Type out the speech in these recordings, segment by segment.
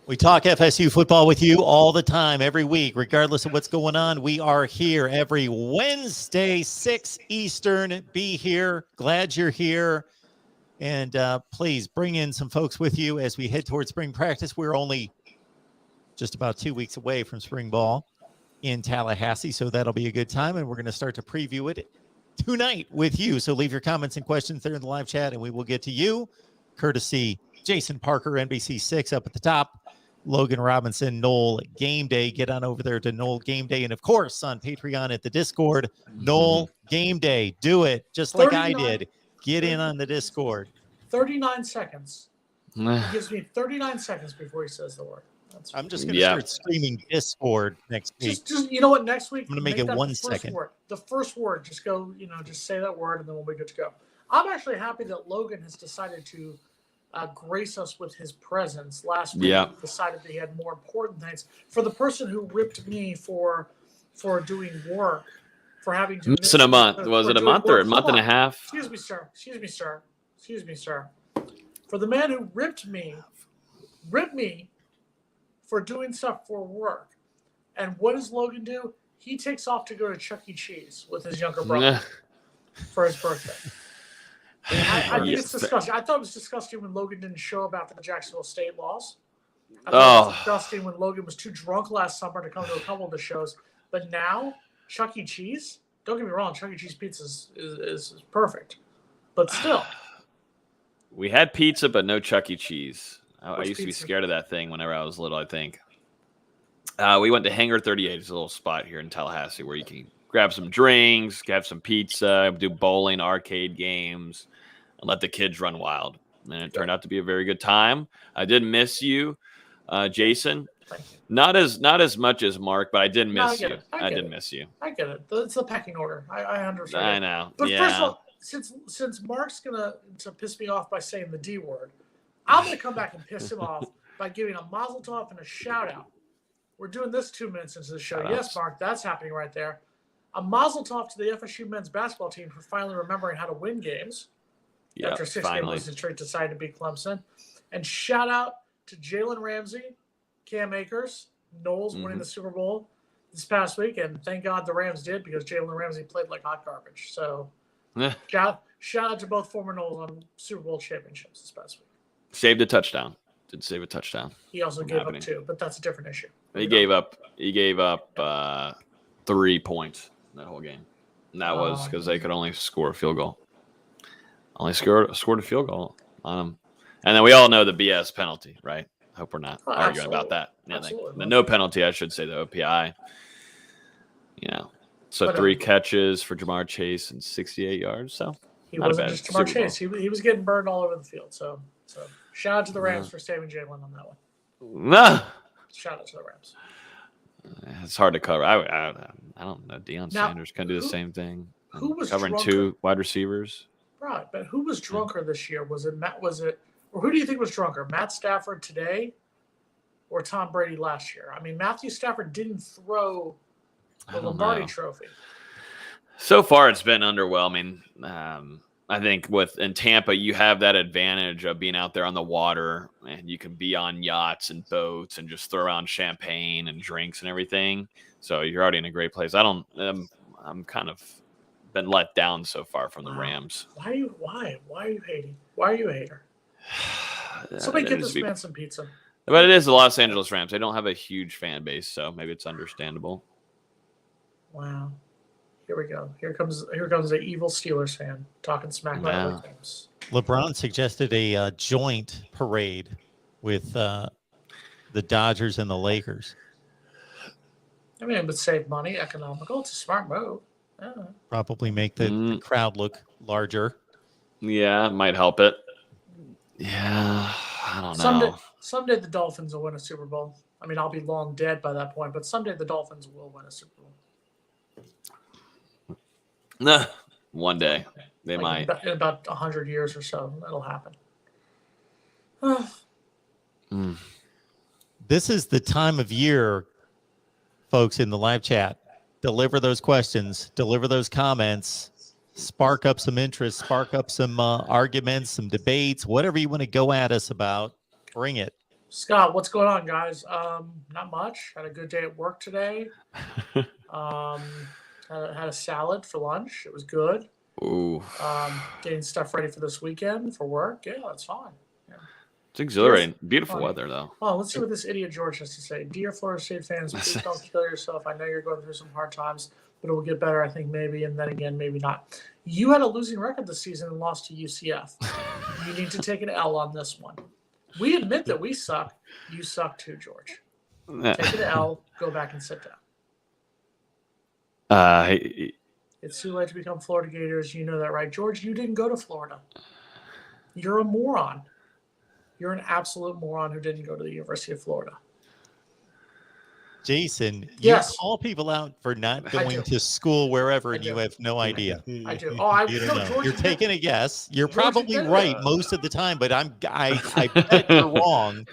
We talk FSU football with you all the time, every week, regardless of what's going on. We are here every Wednesday, 6 Eastern. Be here. Glad you're here. And please bring in some folks with you as we head towards spring practice. We're only just about 2 weeks away from spring ball in Tallahassee, so that'll be a good time. And we're going to start to preview it tonight with you. So leave your comments and questions there in the live chat, and we will get to you, courtesy Jason Parker, NBC6 up at the top. Logan Robinson, Knoll Game Day. Get on over there to Knoll Game Day. And, of course, on Patreon at the Discord, Knoll Game Day. Do it just like I did. Get in on the Discord. 39 seconds. He gives me 39 seconds before he says the word. I'm just going to start screaming Discord next week. Just you know what? Next week, I'm going to make it 1 second. The first word, just go, just say that word, and then we'll be good to go. I'm actually happy that Logan has decided to grace us with his presence. Last week, he decided that he had more important things. For the person who ripped me for doing work, for having to miss a month. Was it a month or a month and a half? Excuse me, sir. For the man who ripped me for doing stuff for work. And what does Logan do? He takes off to go to Chuck E. Cheese with his younger brother for his birthday. I think it's disgusting. I thought it was disgusting when Logan didn't show up after the Jacksonville State loss. I thought it was disgusting when Logan was too drunk last summer to come to a couple of the shows. But now, Chuck E. Cheese, don't get me wrong, Chuck E. Cheese pizza is perfect. But still. We had pizza, but no Chuck E. Cheese. I used to be scared of that thing whenever I was little, I think. We went to Hangar 38. It's a little spot here in Tallahassee where you can grab some drinks, have some pizza, do bowling, arcade games, and let the kids run wild. And it turned out to be a very good time. I did miss you, Jason. Not as much as Mark, but I did miss you. I did miss you. I get it. It's the pecking order. I understand. I know. But first of all, since Mark's gonna piss me off by saying the D word, I'm gonna come back and piss him off by giving a mazel tov and a shout out. We're doing this 2 minutes into the show. Yes, Mark, that's happening right there. A mazel tov to the FSU men's basketball team for finally remembering how to win games after 6-game losing streak decided to beat Clemson. And shout out to Jalen Ramsey, Cam Akers, Knowles winning the Super Bowl this past week. And thank God the Rams did, because Jalen Ramsey played like hot garbage. So shout out to both former Knowles on Super Bowl championships this past week. Saved a touchdown. Did save a touchdown. He also gave up 2, but that's a different issue. He gave up 3 points that whole game. And that was because they could only score a field goal. Only scored a field goal on them. And then we all know the BS penalty, right? Hope we're not arguing about that. The no penalty, I should say, the OPI. So 3 catches for Jamar Chase and 68 yards. So he wasn't just Jamar Chase. He was getting burned all over the field. So shout out to the Rams for saving Jalen on that one. Shout out to the Rams. It's hard to cover. I don't know. Deion Sanders can do the same thing. Who was covering drunker? 2 wide receivers? Right, but who was drunker this year? Was it Matt? Or who do you think was drunker? Matt Stafford today, or Tom Brady last year? I mean, Matthew Stafford didn't throw the Lombardi Trophy. So far, it's been underwhelming. I think in Tampa, you have that advantage of being out there on the water, and you can be on yachts and boats and just throw around champagne and drinks and everything. So you're already in a great place. I'm kind of been let down so far from the Rams. Why are you hating? Why are you a hater? Somebody get this man some pizza. But it is the Los Angeles Rams. They don't have a huge fan base, so maybe it's understandable. Wow. Here we go. Here comes the evil Steelers fan talking smack about other teams. LeBron suggested a joint parade with the Dodgers and the Lakers. I mean, it would save money, economical. It's a smart move. Probably make the crowd look larger. Yeah, might help it. Yeah, I don't know. Someday the Dolphins will win a Super Bowl. I mean, I'll be long dead by that point, but someday the Dolphins will win a Super Bowl. One day they might. In about 100 years or so, that'll happen. This is the time of year, folks, in the live chat. Deliver those questions, deliver those comments, spark up some interest, spark up some arguments, some debates, whatever you want to go at us about. Bring it. Scott, what's going on, guys? Not much. Had a good day at work today. Had a salad for lunch. It was good. Ooh. Getting stuff ready for this weekend for work. Yeah, that's fine. Yeah. It's exhilarating. Yes. Beautiful Funny. weather, though. Well, let's see what this idiot George has to say. Dear Florida State fans, please don't kill yourself. I know you're going through some hard times, but it will get better, I think, maybe, and then again, maybe not. You had a losing record this season and lost to UCF. You need to take an L on this one. We admit that we suck. You suck too, George. Take an L, go back and sit down. It's too late to become Florida Gators. You know that, right? George, you didn't go to Florida. You're a moron. You're an absolute moron who didn't go to the University of Florida. Jason, Yes. you call people out for not going to school wherever, and you have no idea. I do. Oh, I You no, don't know. George You're admitted- taking a guess. You're George probably admitted right it. most of the time, but I bet you're wrong.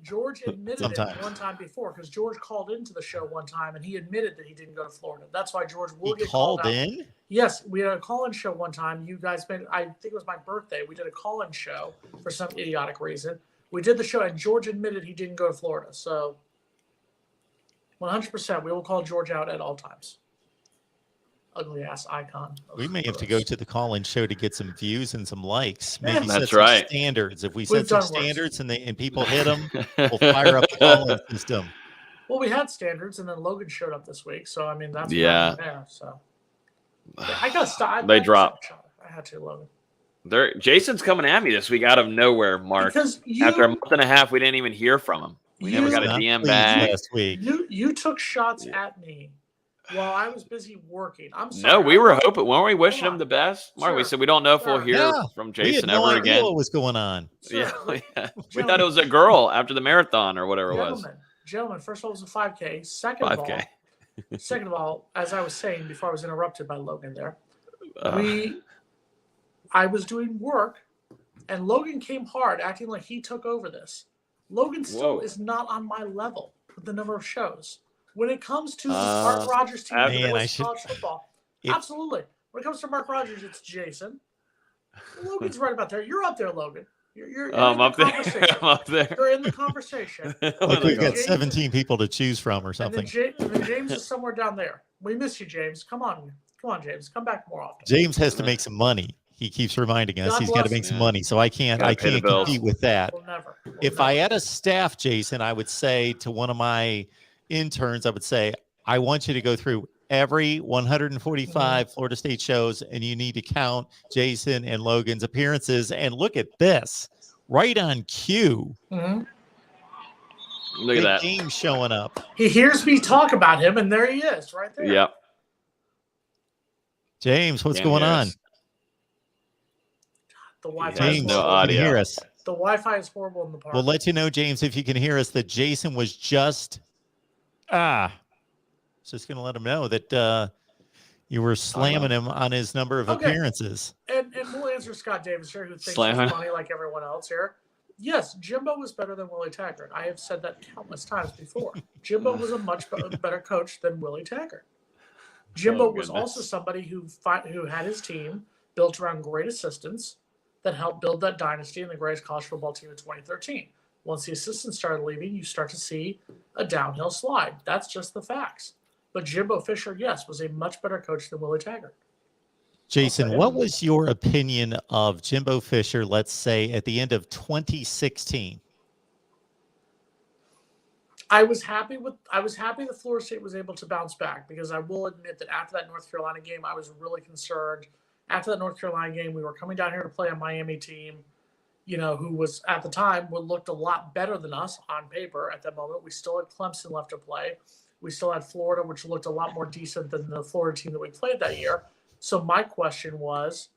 George admitted Sometimes. it one time before because George called into the show one time and he admitted that he didn't go to Florida. That's why George will He get called out. in. Yes, we had a call-in show one time. You guys made. I think it was my birthday. We did a call-in show for some idiotic reason. We did the show and George admitted he didn't go to Florida. So 100%, we will call George out at all times. Ugly ass icon. We may have to go to the call-in show to get some views and some likes. Maybe That's set some right. standards. If we We've set some done worse. standards and people hit them, we'll fire up the call-in system. Well, we had standards, and then Logan showed up this week. So I mean, that's what Yeah. happened there. So yeah, I gotta stop. They dropped. I had to, Logan. Jason's coming at me this week out of nowhere, Mark. Because After a month and a half, we didn't even hear from him. We never got a Not DM pleased back. last week. you took shots at me while I was busy working. I'm sorry. No, we were hoping, weren't we wishing Hold him on. the best? Mark, we Sure. said we don't know if we'll Sure. hear Yeah. from We had Jason no ever idea again. what was going on. Sir, Yeah, we thought Gentlemen. it was a girl after the marathon or whatever it was. Gentlemen, first of all, it was a 5K. Second of 5K. all, as I was saying before I was interrupted by Logan there, I was doing work, and Logan came hard, acting like he took over this. Logan still Whoa. is not on my level with the number of shows. When it comes to Uh, Mark Rogers team, man, voice I of should- college football, If- absolutely. When it comes to Mark Rogers, it's Jason. Logan's right about there. You're up there, Logan. You're in I'm the up there. conversation. I'm up there. You're in the conversation. Like we've got James- 17 people to choose from or And something. then James is somewhere down there. We miss you, James. Come on, James. Come back more often. James has to make some money. He keeps reminding us God he's got to bless make him. some Yeah. money. So I can't Gotta pay the bills. compete with that. We'll never. If I had a staff, Jason, I would say to one of my interns, I would say, I want you to go through every 145 Florida State shows, and you need to count Jason and Logan's appearances. And look at this, right on cue. Mhm. Look at Big that. game showing up. He hears me talk about him, and there he is, right there. Yep. James, what's Can't going hear on? us. The Wi-Fi. James, is no horrible. can you audio. hear us? The Wi-Fi is horrible in the park. We'll let you know, James, if you can hear us, that Jason was just just going to let him know that you were slamming him on his number of Okay. appearances. and we'll answer Scott Davis here, who thinks Slamming. he's funny like everyone else here. Yes, Jimbo was better than Willie Taggart. I have said that countless times before. Jimbo was a much better coach than Willie Taggart. Jimbo Oh, was goodness. also somebody who had his team built around great assistants that helped build that dynasty in the greatest college football team in 2013. Once the assistants started leaving, you start to see a downhill slide. That's just the facts. But Jimbo Fisher, yes, was a much better coach than Willie Taggart. Jason, Okay. what was your opinion of Jimbo Fisher, let's say, at the end of 2016? I was happy that Florida State was able to bounce back, because I will admit that after that North Carolina game, I was really concerned. After that North Carolina game, we were coming down here to play a Miami team, who was at the time looked a lot better than us on paper at that moment. We still had Clemson left to play. We still had Florida, which looked a lot more decent than the Florida team that we played that year. So my question was,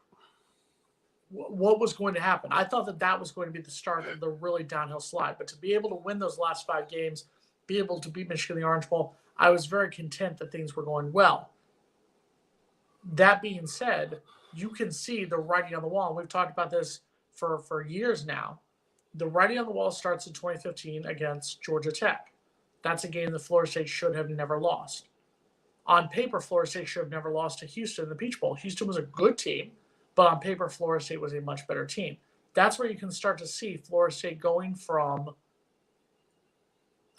what was going to happen? I thought that was going to be the start of the really downhill slide. But to be able to win those last 5 games, be able to beat Michigan in the Orange Bowl, I was very content that things were going well. That being said, you can see the writing on the wall. And we've talked about this for years now. The writing on the wall starts in 2015 against Georgia Tech. That's a game that Florida State should have never lost. On paper, Florida State should have never lost to Houston in the Peach Bowl. Houston was a good team, but on paper, Florida State was a much better team. That's where you can start to see Florida State going from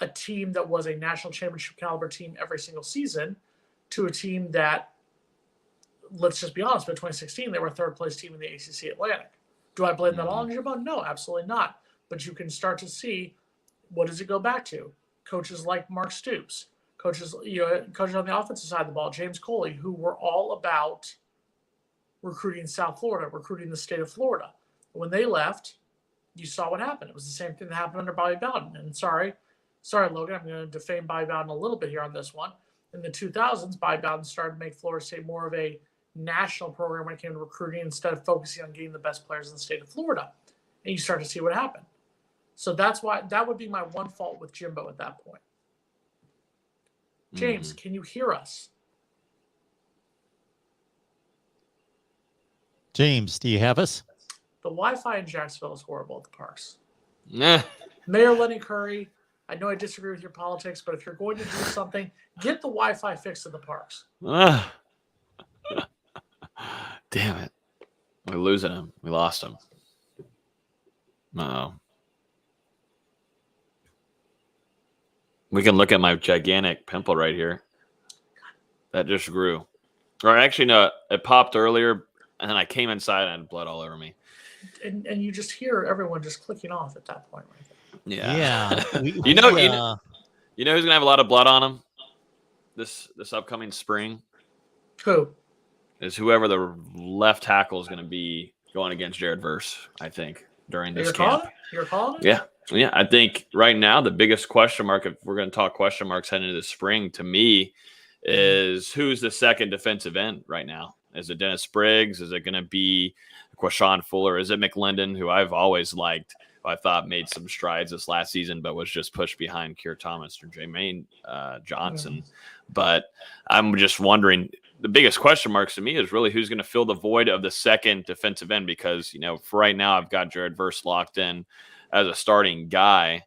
a team that was a national championship caliber team every single season to a team that, let's just be honest, by 2016, they were a third place team in the ACC Atlantic. Do I blame that all on Jimbo? No, absolutely not. But you can start to see, what does it go back to? Coaches like Mark Stoops, coaches on the offensive side of the ball, James Coley, who were all about recruiting South Florida, recruiting the state of Florida. When they left, you saw what happened. It was the same thing that happened under Bobby Bowden. And sorry, Logan, I'm going to defame Bobby Bowden a little bit here on this one. In the 2000s, Bobby Bowden started to make Florida State more of a national program when it came to recruiting instead of focusing on getting the best players in the state of Florida. And you start to see what happened. So that's why that would be my one fault with Jimbo at that point. James, can you hear us? James, do you have us? The Wi-Fi in Jacksonville is horrible at the parks. Nah. Mayor Lenny Curry, I know I disagree with your politics, but if you're going to do something, get the Wi-Fi fixed at the parks. Damn it. We're losing him. We lost him. Uh-oh. We can look at my gigantic pimple right here. That just grew. Or actually, no, it popped earlier, and then I came inside and I had blood all over me. And you just hear everyone just clicking off at that point right there. Yeah. You know who's gonna have a lot of blood on him this upcoming spring? Who? Is whoever the left tackle is gonna be going against Jared Verse, I think, during this camp. You're calling it? Yeah. Yeah. I think right now the biggest question mark, if we're gonna talk question marks heading into the spring, to me, is who's the second defensive end right now? Is it Dennis Briggs? Is it going to be Quashawn Fuller? Is it McLendon, who I've always liked, who I thought made some strides this last season, but was just pushed behind Keir Thomas or Jermaine Johnson? But I'm just wondering, the biggest question marks to me is really who's going to fill the void of the second defensive end, because, for right now, I've got Jared Verse locked in as a starting guy,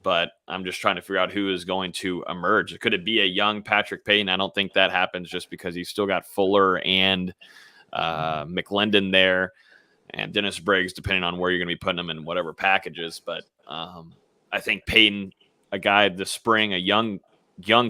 but I'm just trying to figure out who is going to emerge. Could it be a young Patrick Payton? I don't think that happens just because he's still got Fuller and McLendon there and Dennis Briggs, depending on where you're going to be putting them in whatever packages. But I think Payton, a guy this spring, a young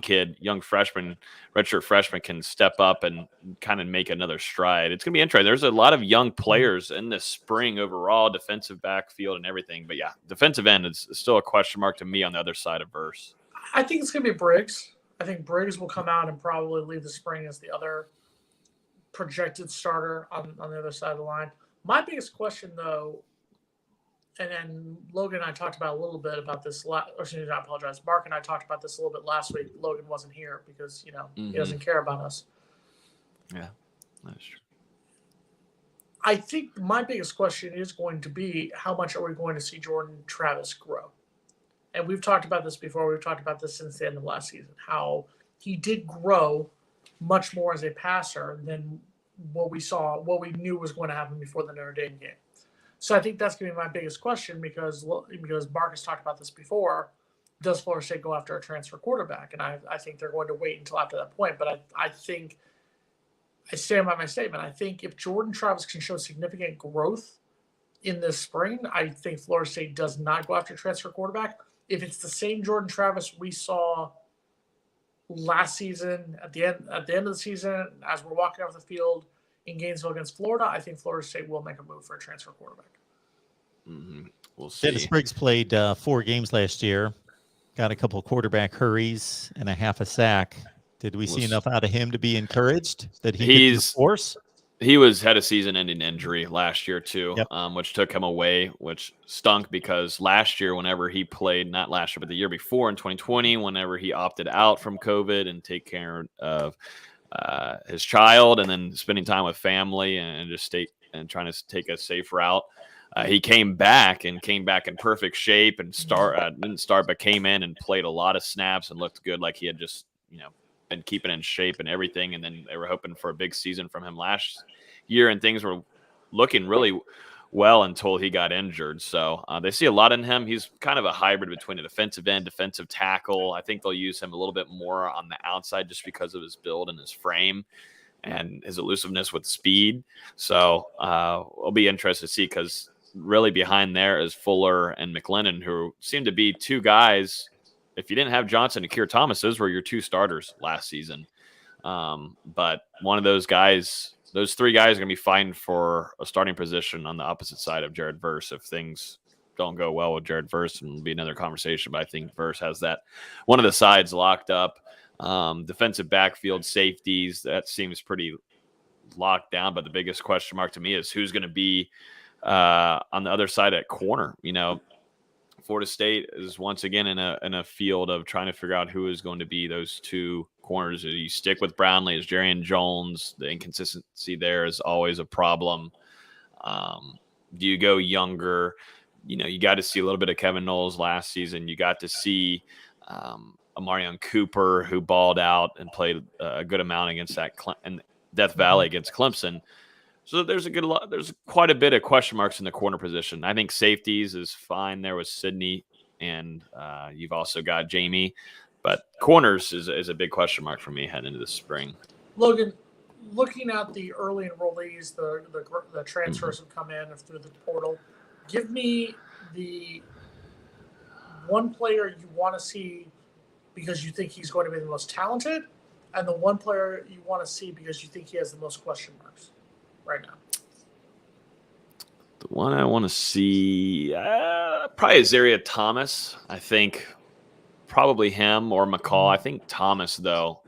kid, young freshman, redshirt freshman, can step up and kind of make another stride. It's going to be interesting. There's a lot of young players in this spring overall, defensive backfield and everything. But yeah, defensive end is still a question mark to me on the other side of Verse. I think it's going to be Briggs. I think Briggs will come out and probably leave the spring as the other projected starter on the other side of the line. My biggest question, though, and Logan and I talked about a little bit about this. I apologize. Mark and I talked about this a little bit last week. Logan wasn't here because, he doesn't care about us. Yeah, that's true. I think my biggest question is going to be, how much are we going to see Jordan Travis grow? And we've talked about this before. We've talked about this since the end of last season, how he did grow much more as a passer than what we knew was going to happen before the Notre Dame game. So I think that's going to be my biggest question because Mark has talked about this before. Does Florida State go after a transfer quarterback? And I think they're going to wait until after that point. But I think I stand by my statement. I think if Jordan Travis can show significant growth in this spring, I think Florida State does not go after a transfer quarterback. If it's the same Jordan Travis we saw last season at the end of the season, as we're walking off the field in Gainesville against Florida, I think Florida State will make a move for a transfer quarterback. Mm-hmm. We'll see. Dennis Briggs played 4 games last year, got a couple of quarterback hurries and a half a sack. Did we see enough out of him to be encouraged that he's force? He had a season-ending injury last year too, which took him away, which stunk because last year, whenever he played, not last year, but the year before in 2020, whenever he opted out from COVID and take care of his child and then spending time with family and just trying to take a safe route, he came back in perfect shape and didn't start, but came in and played a lot of snaps and looked good, like he had just been keeping in shape and everything. And then they were hoping for a big season from him last year, and things were looking really well until he got injured. So they see a lot in him. He's kind of a hybrid between a defensive end, defensive tackle. I think they'll use him a little bit more on the outside just because of his build and his frame and his elusiveness with speed. So it'll be interesting to see, because really behind there is Fuller and McLendon, who seem to be two guys if you didn't have Johnson and Keir Thomas, those were your 2 starters last season. But one of those guys, those 3 guys are going to be fighting for a starting position on the opposite side of Jared Verse if things don't go well with Jared Verse, and it'll be another conversation. But I think Verse has that one of the sides locked up. Defensive backfield, safeties, that seems pretty locked down. But the biggest question mark to me is who's going to be on the other side at corner. Florida State is once again in a field of trying to figure out who is going to be those 2 corners. Do you stick with Brownlee as Jarian Jones? The inconsistency there is always a problem. Do you go younger? You got to see a little bit of Kevin Knowles last season. You got to see Amarion Cooper, who balled out and played a good amount against that in Death Valley against Clemson. So there's quite a bit of question marks in the corner position. I think safeties is fine there with Sydney, and you've also got Jamie. But corners is a big question mark for me heading into the spring. Logan, looking at the early enrollees, the transfers have come in through the portal. Give me the one player you want to see because you think he's going to be the most talented, and the one player you want to see because you think he has the most question marks right now. The one I want to see, probably Azaria Thomas. I think probably him or McCall. I think Thomas, though,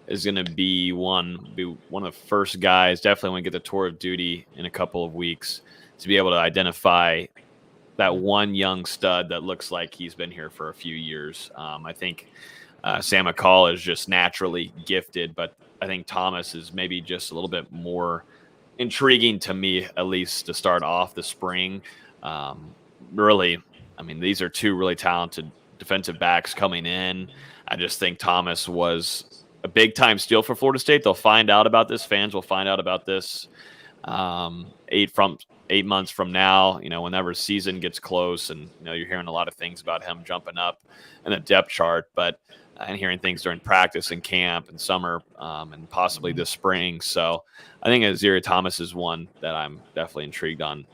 is going to be one of the first guys, definitely when we get the tour of duty in a couple of weeks, to be able to identify that one young stud that looks like he's been here for a few years. I think Sam McCall is just naturally gifted, but I think Thomas is maybe just a little bit more intriguing to me, at least to start off the spring. Really, I mean, these are 2 really talented defensive backs coming in. I just think Thomas was a big-time steal for Florida State. They'll find out about this. Fans will find out about this 8 months from now, whenever season gets close, and you're hearing a lot of things about him jumping up in the depth chart, but and hearing things during practice and camp and summer and possibly this spring. So I think Azaria Thomas is one that I'm definitely intrigued on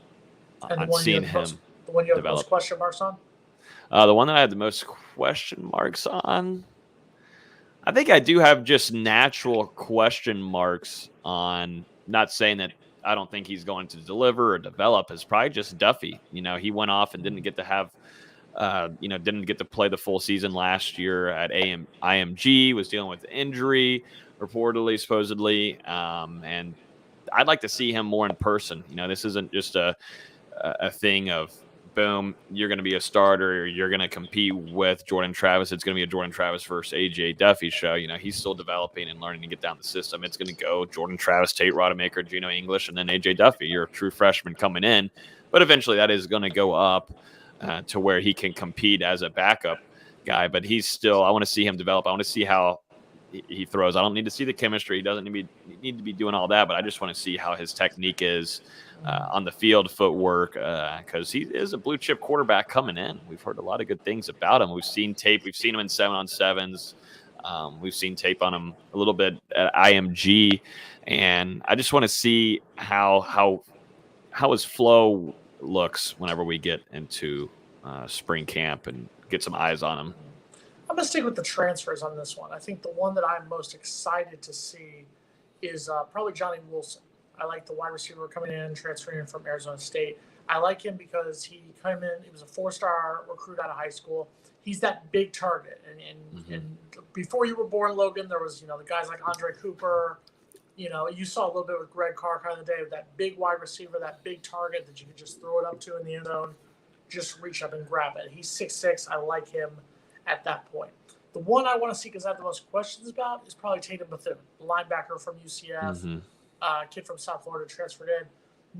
seeing him the one you have develop. the most question marks on? The one that I had the most question marks on, I think I do have just natural question marks on, not saying that I don't think he's going to deliver or develop, is probably just Duffy. He went off and didn't get to have, didn't get to play the full season last year at IMG, was dealing with injury, reportedly, supposedly. And I'd like to see him more in person. This isn't just a thing of, boom, you're going to be a starter, or you're going to compete with Jordan Travis. It's going to be a Jordan Travis versus AJ Duffy show. He's still developing and learning to get down the system. It's going to go Jordan Travis, Tate Rodemaker, Gino English, and then AJ Duffy. You're a true freshman coming in, but eventually that is going to go up to where he can compete as a backup guy. But he's still, I want to see him develop. I want to see how he throws. I don't need to see the chemistry. He doesn't need to be doing all that, but I just want to see how his technique is on the field, footwork, because he is a blue chip quarterback coming in. We've heard a lot of good things about him. We've seen tape. We've seen him in 7-on-7s. We've seen tape on him a little bit at IMG, and I just want to see how his flow looks whenever we get into spring camp and get some eyes on him. I'm going to stick with the transfers on this one. I think the one that I'm most excited to see is probably Johnny Wilson. I like the wide receiver coming in, transferring in from Arizona State. I like him because he came in, he was a 4-star recruit out of high school. He's that big target. And before you were born, Logan, there was, the guys like Andre Cooper. You saw a little bit with Greg Carr kind of the day with that big wide receiver, that big target that you could just throw it up to in the end zone, just reach up and grab it. He's 6'6". I like him at that point. The one I want to see because I have the most questions about is probably Tatum Bethune, the linebacker from UCF, kid from South Florida, transferred in.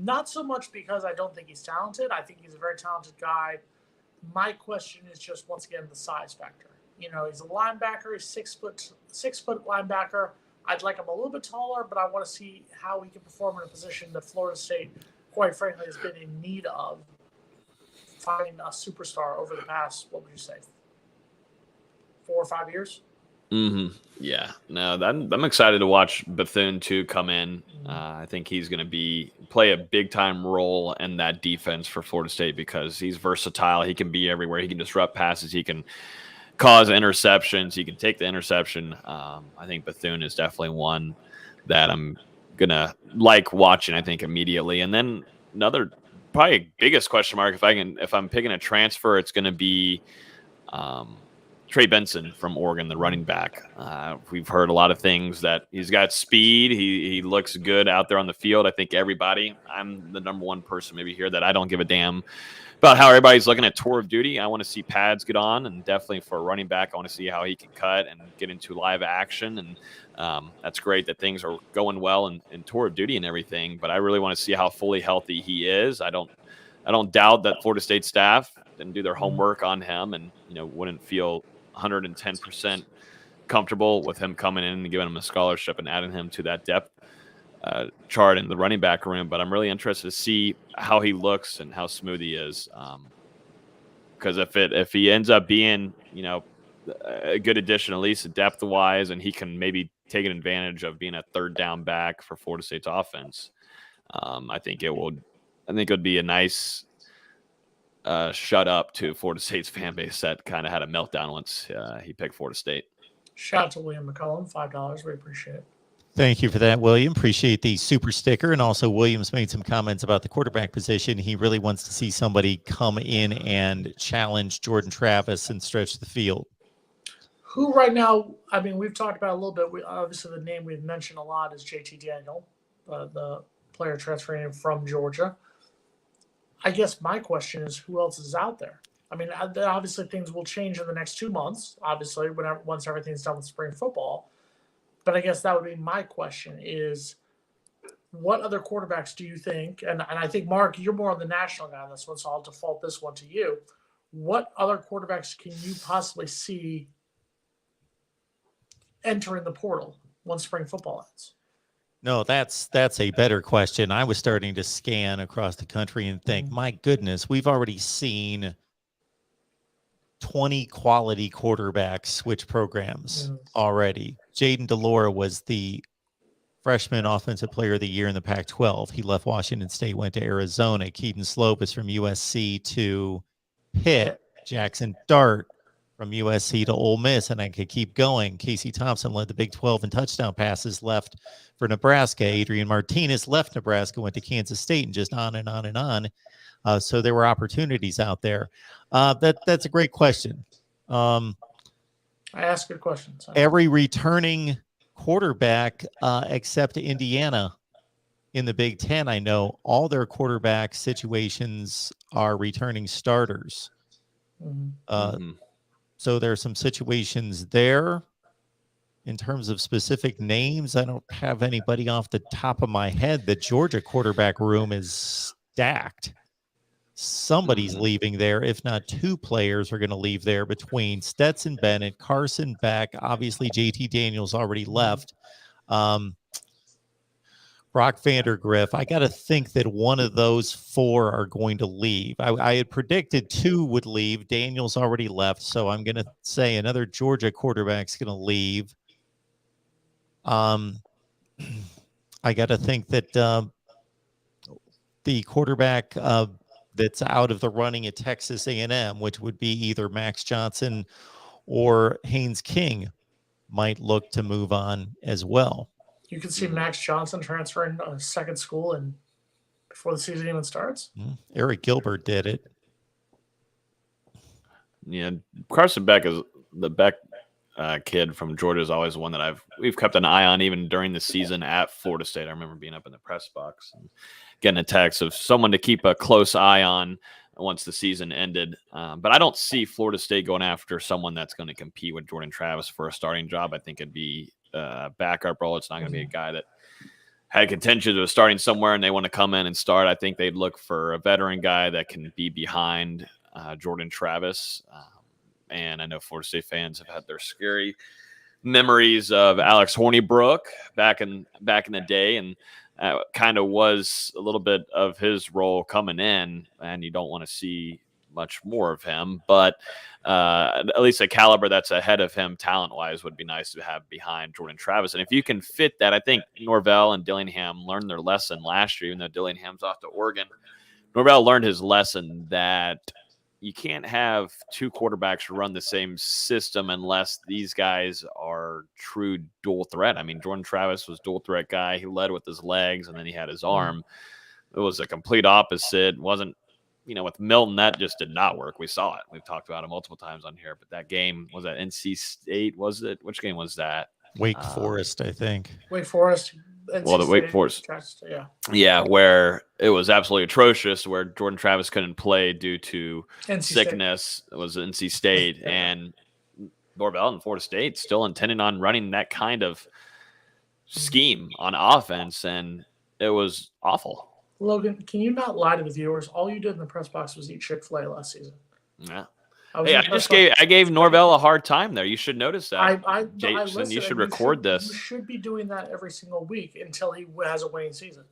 Not so much because I don't think he's talented. I think he's a very talented guy. My question is just, once again, the size factor. He's a linebacker. He's 6 foot linebacker. I'd like him a little bit taller, but I want to see how he can perform in a position that Florida State, quite frankly, has been in need of finding a superstar over the past, what would you say, 4 or 5 years? Yeah. No, I'm excited to watch Bethune too come in. I think he's going to play a big time role in that defense for Florida State because he's versatile. He can be everywhere. He can disrupt passes. He can cause interceptions. He can take the interception. I think Bethune is definitely one that I'm gonna like watching, I think, immediately. And then another probably biggest question mark, if I'm picking a transfer, it's gonna be Trey Benson from Oregon, the running back. We've heard a lot of things that he's got speed. He looks good out there on the field. I think I'm the number one person maybe here that I don't give a damn about how everybody's looking at Tour of Duty. I want to see pads get on, and definitely for a running back, I want to see how he can cut and get into live action. And that's great that things are going well in Tour of Duty and everything, but I really want to see how fully healthy he is. I don't doubt that Florida State staff didn't do their homework on him and, wouldn't feel 110% comfortable with him coming in and giving him a scholarship and adding him to that depth chart in the running back room. But I'm really interested to see how he looks and how smooth he is. Because if he ends up being, a good addition, at least depth wise, and he can maybe take an advantage of being a third down back for Florida State's offense, I think it would be a nice shut up to Florida State's fan base that kind of had a meltdown once he picked Florida State. Shout out to William McCollum, $5. We appreciate it. Thank you for that, William. Appreciate the super sticker. And also, Williams made some comments about the quarterback position. He really wants to see somebody come in and challenge Jordan Travis and stretch the field. Who right now, I mean, we've talked about a little bit. Obviously, the name we've mentioned a lot is JT Daniel, the player transferring from Georgia. I guess my question is, who else is out there? I mean, obviously things will change in the next 2 months, obviously, once everything's done with spring football. But I guess that would be my question is, what other quarterbacks do you think, and I think, Mark, you're more on the national guy on this one, so I'll default this one to you. What other quarterbacks can you possibly see entering the portal once spring football ends? No, that's a better question. I was starting to scan across the country and think, my goodness, we've already seen 20 quality quarterbacks switch programs already. Jaden DeLora was the freshman offensive player of the year in the Pac-12. He left Washington State, went to Arizona. Keaton Slope is from USC to Pitt. Jackson Dart from USC to Ole Miss, and I could keep going. Casey Thompson led the Big 12 in touchdown passes, left for Nebraska. Adrian Martinez left Nebraska, went to Kansas State, and just on and on and on. So there were opportunities out there. That's a great question. I ask good questions. Every returning quarterback except Indiana in the Big Ten, I know all their quarterback situations are returning starters. So there are some situations there. In terms of specific names, I don't have anybody off the top of my head. The Georgia quarterback room is stacked. Somebody's leaving there. If not, two players are going to leave there between Stetson Bennett, Carson Beck. Obviously, JT Daniels already left. Brock Vandergriff. I got to think that one of those four are going to leave. I had predicted two would leave. Daniels already left, so I'm going to say another Georgia quarterback's going to leave. I got to think that the quarterback that's out of the running at Texas A&M, which would be either Max Johnson or Haynes King, might look to move on as well. You can see Max Johnson transferring a second school and before the season even starts. Eric Gilbert did it. Yeah, Carson Beck is the Beck kid from Georgia is always one that we've kept an eye on even during the season at Florida State. I remember being up in the press box and getting a text of someone to keep a close eye on once the season ended. But I don't see Florida State going after someone that's going to compete with Jordan Travis for a starting job. I think it'd be backup role. It's not going to be a guy that had contention of starting somewhere and they want to come in and start. I think they'd look for a veteran guy that can be behind Jordan Travis. And I know Florida State fans have had their scary memories of Alex Hornibrook back in the day, and kind of was a little bit of his role coming in, and you don't want to see much more of him, but at least a caliber that's ahead of him talent-wise would be nice to have behind Jordan Travis. And if you can fit that, I think Norvell and Dillingham learned their lesson last year, even though Dillingham's off to Oregon. Norvell learned his lesson that you can't have two quarterbacks run the same system unless these guys are true dual threat. I mean, Jordan Travis was dual threat guy. He led with his legs and then he had his arm. It was a complete opposite. Wasn't, with Milton, that just did not work. We saw it. We've talked about it multiple times on here. But that game was at NC State, was it? Which game was that? Wake Forest, I think. Wake Forest. Well, the Wake Forest. Yeah. Yeah, where it was absolutely atrocious, where Jordan Travis couldn't play due to sickness. It was NC State. And Norvell and Florida State still intending on running that kind of scheme on offense. And it was awful. Logan, can you not lie to the viewers? All you did in the press box was eat Chick-fil-A last season. Yeah. I gave Norvell a hard time there. You should notice that. Jason, you should record this. You should be doing that every single week until he has a winning season.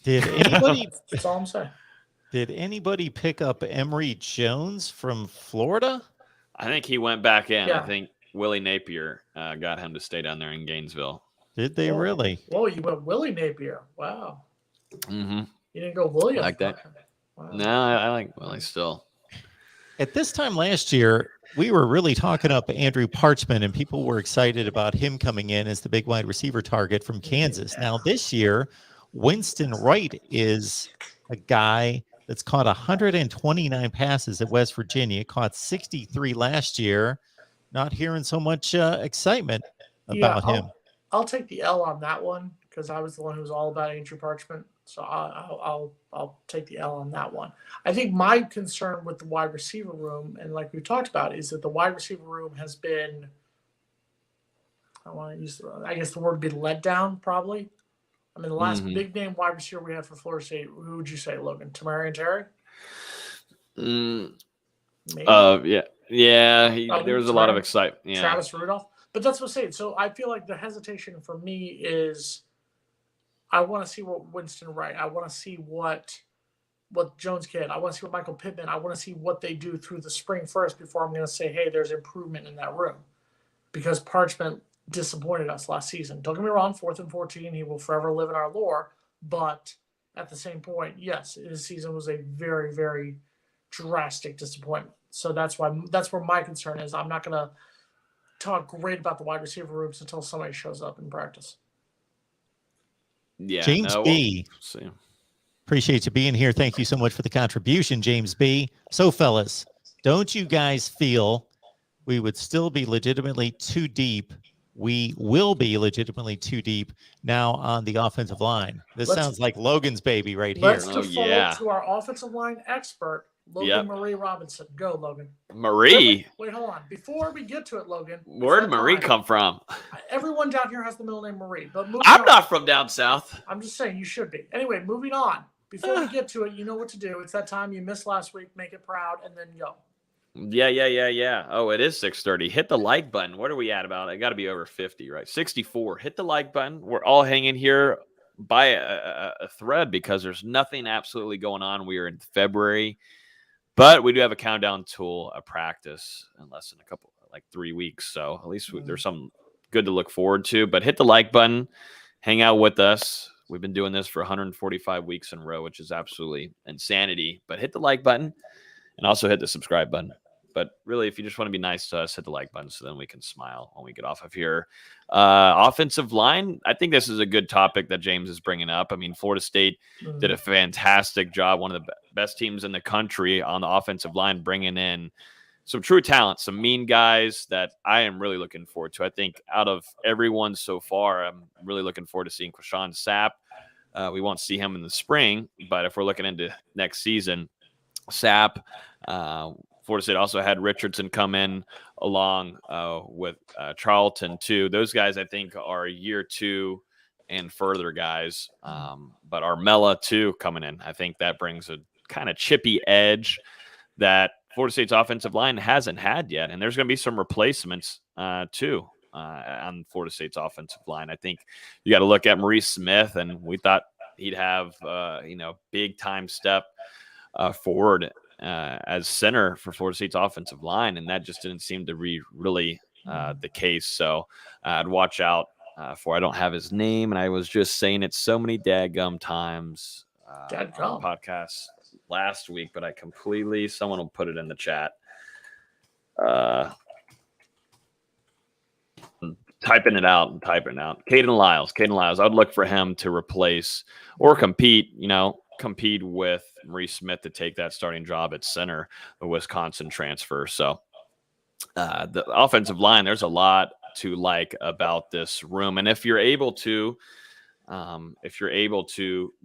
Did anybody? That's all I'm saying. Did anybody pick up Emory Jones from Florida? I think he went back in. Yeah. I think Willie Napier got him to stay down there in Gainesville. Did they really? Whoa, you went Willie Napier. Wow. Mm-hmm. You didn't go William. I like that. Wow. No, I like Willie still. At this time last year, we were really talking up Andrew Parchman, and people were excited about him coming in as the big wide receiver target from Kansas. Now, this year, Winston Wright is a guy that's caught 129 passes at West Virginia, caught 63 last year. Not hearing so much excitement about him. I'll take the L on that one because I was the one who was all about Andrew Parchman. So I'll take the L on that one. I think my concern with the wide receiver room, and like we talked about, is that the wide receiver room has been, I guess the word would be let down probably. I mean, the last big name wide receiver we had for Florida State, who would you say, Logan? Tamarian Terry? Yeah. There was a lot of excitement. Yeah. Travis Rudolph. But that's what I'm saying. So I feel like the hesitation for me is I want to see what Winston Wright. I want to see what Jones Kidd. I want to see what Michael Pittman. I want to see what they do through the spring first before I'm going to say, hey, there's improvement in that room. Because Parchman disappointed us last season. Don't get me wrong, 4th and 14, he will forever live in our lore. But at the same point, yes, his season was a very, very drastic disappointment. So that's where my concern is. I'm not going to talk great about the wide receiver rooms until somebody shows up in practice. Yeah, James B. Appreciate you being here. Thank you so much for the contribution, James B. So, fellas, don't you guys feel we would still be legitimately too deep? We will be legitimately too deep now on the offensive line. This sounds like Logan's baby right here. Let's default to our offensive line expert, Logan Marie Robinson. Go, Logan. Marie? Wait, hold on. Before we get to it, Logan. Where did Marie come from? Everyone down here has the middle name Marie. But I'm not from down south. I'm just saying you should be. Anyway, moving on. Before we get to it, you know what to do. It's that time you missed last week. Make it proud, and then go. Yeah. Oh, it is 6:30. Hit the like button. What are we at about? I got to be over 50, right? 64. Hit the like button. We're all hanging here by a thread because there's nothing absolutely going on. We are in February, but we do have a countdown tool, a practice in less than 3 weeks. So at least there's something good to look forward to. But hit the like button. Hang out with us. We've been doing this for 145 weeks in a row, which is absolutely insanity. But hit the like button. And also hit the subscribe button. But really, if you just want to be nice to us, hit the like button so then we can smile when we get off of here. Offensive line, I think this is a good topic that James is bringing up. I mean, Florida State did a fantastic job, one of the best teams in the country on the offensive line, bringing in some true talent, some mean guys that I am really looking forward to. I think out of everyone so far, I'm really looking forward to seeing Quashawn Sapp. We won't see him in the spring, but if we're looking into next season, Sapp, Florida State also had Richardson come in along with Charlton too. Those guys I think are year 2 and further guys. But Armella too coming in. I think that brings a kind of chippy edge that Florida State's offensive line hasn't had yet. And there's going to be some replacements too on Florida State's offensive line. I think you got to look at Maurice Smith, and we thought he'd have big time step forward as center for Florida State's offensive line, and that just didn't seem to be really the case. So I'd watch out for. I don't have his name, and I was just saying it so many dadgum times on podcasts. last week, but someone will put it in the chat. Typing it out. Caden Lyles. I would look for him to replace or compete with Maurice Smith to take that starting job at center, the Wisconsin transfer. So the offensive line, there's a lot to like about this room. And if you're able to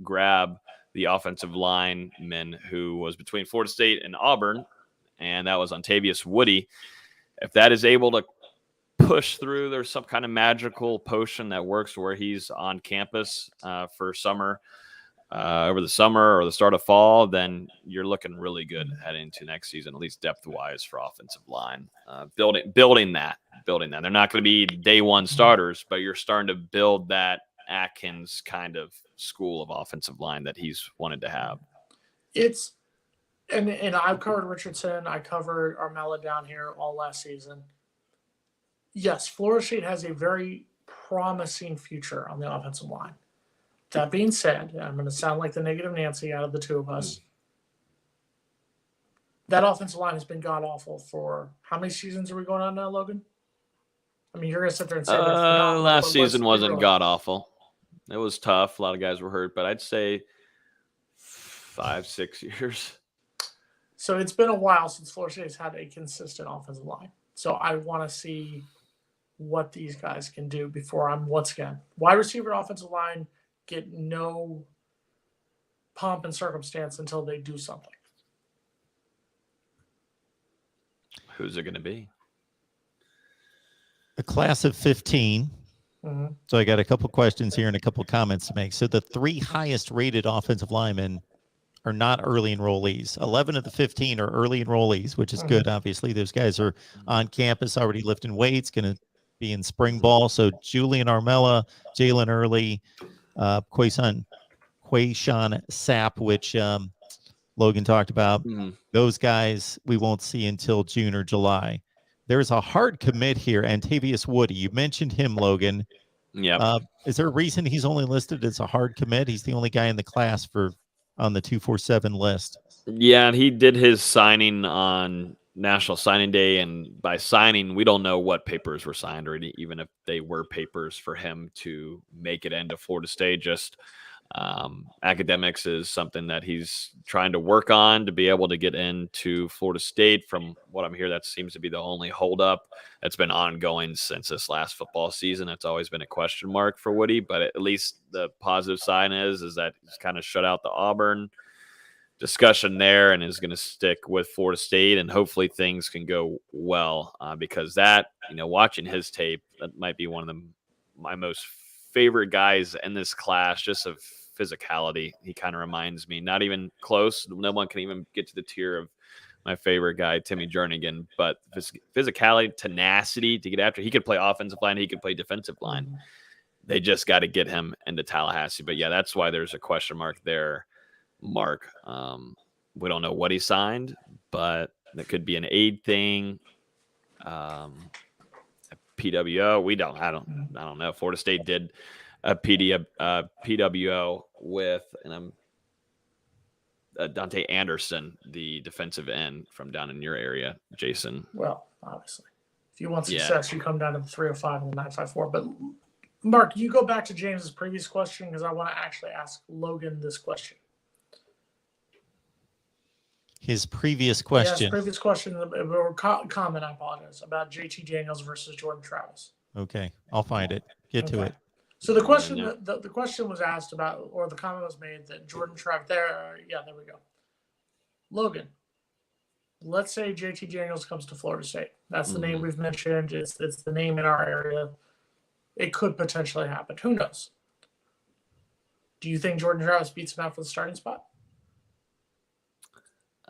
grab the offensive lineman who was between Florida State and Auburn, and that was Ontavious Woody, if that is able to push through, there's some kind of magical potion that works where he's on campus for summer, over the summer or the start of fall, then you're looking really good heading into next season, at least depth-wise for offensive line. Building that. They're not going to be day one starters, but you're starting to build that Atkins kind of school of offensive line that he's wanted to have. And I've covered Richardson. I covered Armella down here all last season. Yes, Florida State has a very promising future on the offensive line. That being said, I'm going to sound like the negative Nancy out of the two of us. That offensive line has been god-awful for how many seasons are we going on now, Logan? I mean, you're going to sit there and say last season wasn't god-awful. It was tough. A lot of guys were hurt, but I'd say 5-6 years. So it's been a while since Florida State has had a consistent offensive line. So I want to see what these guys can do before I'm, once again, wide receiver and offensive line get no pomp and circumstance until they do something. Who's it going to be? A class of 15. Mm-hmm. So I got a couple questions here and a couple comments to make. So the 3 highest rated offensive linemen are not early enrollees. 11 of the 15 are early enrollees, which is good. Obviously, those guys are on campus already lifting weights, going to be in spring ball. So Julian Armella, Jalen Early, Quayshawn Sapp, which Logan talked about. Those guys we won't see until June or July. There's a hard commit here, Ontavious Woody. You mentioned him, Logan. Yeah. Is there a reason he's only listed as a hard commit? He's the only guy in the class on the 247 list. Yeah, and he did his signing on National Signing Day, and by signing, we don't know what papers were signed or even if they were papers for him to make it into Florida State. Just academics is something that he's trying to work on to be able to get into Florida State. From what I'm hearing, that seems to be the only holdup that's been ongoing since this last football season. It's always been a question mark for Woody, but at least the positive sign is that he's kind of shut out the Auburn discussion there and is going to stick with Florida State, and hopefully things can go well because that, watching his tape, that might be one of my most favorite guys in this class, just of physicality. He kind of reminds me, not even close. No one can even get to the tier of my favorite guy, Timmy Jernigan, but physicality, tenacity to get after. He could play offensive line. He could play defensive line. They just got to get him into Tallahassee. But yeah, that's why there's a question mark there, Mark. We don't know what he signed, but it could be an aid thing. PWO. I don't know. Florida State did a PWO with, Dante Anderson, the defensive end from down in your area, Jason. Well, obviously, if you want success, you come down to the 305 and the 954. But Mark, you go back to James's previous question because I want to actually ask Logan this question. His previous question. Yes, previous question or comment, I apologize, about JT Daniels versus Jordan Travis. Okay, I'll find it. Get to it. So the question the question was asked about, or the comment was made that Jordan Travis there we go. Logan, let's say JT Daniels comes to Florida State. That's the name we've mentioned. It's the name in our area. It could potentially happen. Who knows? Do you think Jordan Travis beats him out for the starting spot?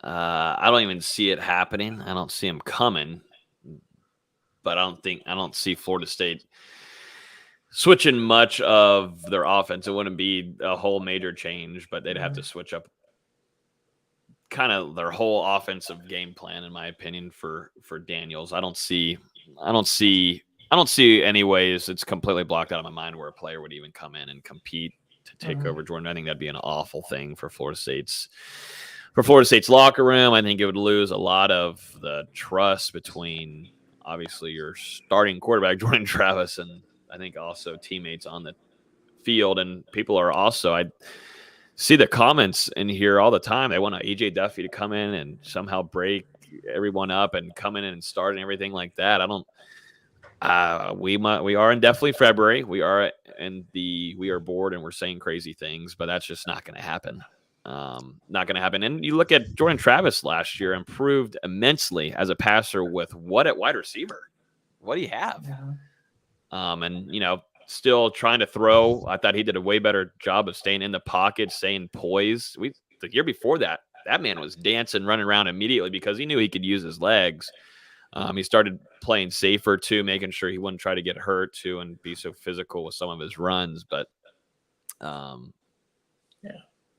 I don't even see it happening. I don't see him coming, but I don't see Florida State switching much of their offense. It wouldn't be a whole major change, but they'd have to switch up kind of their whole offensive game plan, in my opinion, for Daniels. I don't see any ways. It's completely blocked out of my mind where a player would even come in and compete to take over Jordan. I think that'd be an awful thing for Florida State's for Florida State's locker room. I think it would lose a lot of the trust between obviously your starting quarterback, Jordan Travis, and I think also teammates on the field. And people are also, I see the comments in here all the time. They want AJ Duffy to come in and somehow break everyone up and come in and start and everything like that. I don't. We are in definitely February. We are bored and we're saying crazy things, but that's just not going to happen. Not going to happen. And you look at Jordan Travis last year, improved immensely as a passer with what at wide receiver? What do you have? Yeah. And still trying to throw. I thought he did a way better job of staying in the pocket, staying poised. The year before that man was dancing, running around immediately because he knew he could use his legs. He started playing safer too, making sure he wouldn't try to get hurt too and be so physical with some of his runs. But